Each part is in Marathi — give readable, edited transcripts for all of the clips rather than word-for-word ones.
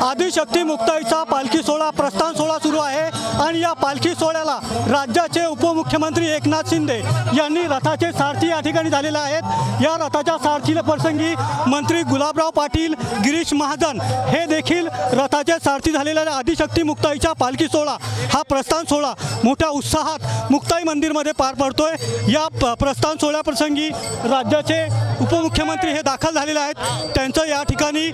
आदिशक्ती मुक्ताईचा पालखी सोहळा प्रस्थान सोहळा सुरू आहे आणि या पालखी सोहळ्याला राज्याचे उपमुख्यमंत्री एकनाथ शिंदे यांनी रथाचे सारथी या ठिकाणी झालेले आहेत। या रथाच्या सारथीला प्रसंगी मंत्री गुलाबराव पाटील, गिरीश महाजन हे देखील रथाचे सारथी झालेले आहेत। आदिशक्ती मुक्ताईचा पालखी सोहळा हा प्रस्थान सोहळा मोठ्या उत्साहात मुक्ताई मंदिरमध्ये पार पडतोय। या प्रस्थान सोहळ्याप्रसंगी राज्याचे उपमुख्यमंत्री हे दाखल झालेले आहेत। त्यांचं या ठिकाणी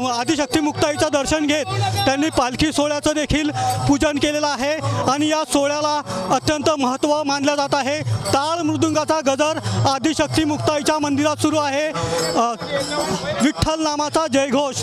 आदिशक्ती मुक्ताईचं दर्शन घेत त्यांनी पालखी सोहळ्याचं देखील पूजन केलेलं आहे आणि या सोहळ्याला अत्यंत महत्त्व मानलं जात आहे। टाळ मृदुंगाचा गजर आदिशक्ती मुक्ताईच्या मंदिरात सुरू आहे। विठ्ठल नामाचा जयघोष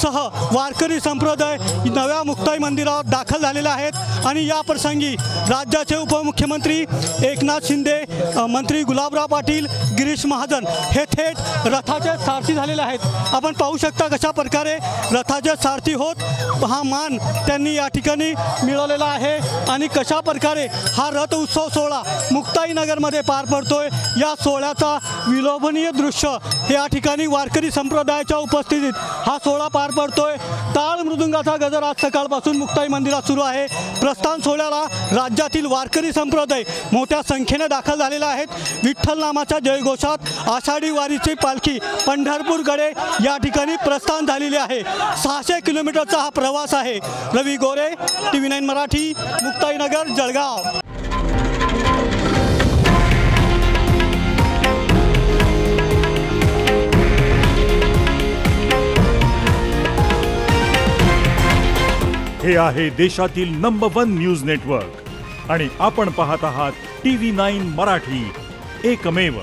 सह वारकरी संप्रदाय नव्या मुक्ताई मंदिरात दाखल झालेले आहेत आणि या प्रसंगी राज्याचे उपमुख्यमंत्री एकनाथ शिंदे, मंत्री गुलाबराव पाटील, गिरीश महाजन हे थेट रथाचे सारथी झालेले आहेत। आपण पाहू शकता कशा प्रकारे रथाचे सारथी होत हा मान त्यांनी या ठिकाणी मिळवलेला आहे आणि कशा प्रकारे हा रथ उत्सव सोहळा मुक्ताई नगरमध्ये पार पडतोय। या सोहळ्याचा विलोभनीय दृश्य या ठिकाणी वारकरी संप्रदायाच्या उपस्थितीत हा सोहळा पार पडतोय। टाळ मृदुंगाचा गजर आज सकाळपासून मुक्ताई मंदिरात सुरू आहे। प्रस्थान सोहळ्याला राज्यातील वारकरी संप्रदाय मोठ्या संख्येने दाखल झालेला आहेत। विठ्ठल नामाच्या जयघोषात आषाढी वारीची पालखी पंढरपूरकडे या ठिकाणी प्रस्थान झालेली आहे। 600 किलोमीटरचा हा प्रवास आहे। रवी गोरे, TV9 मराठी, मुक्ताईनगर, जळगाव। हे आहे देशातील नंबर 1 न्यूज नेटवर्क आणि आपण पाहत आहात TV9 मराठी, एकमेव।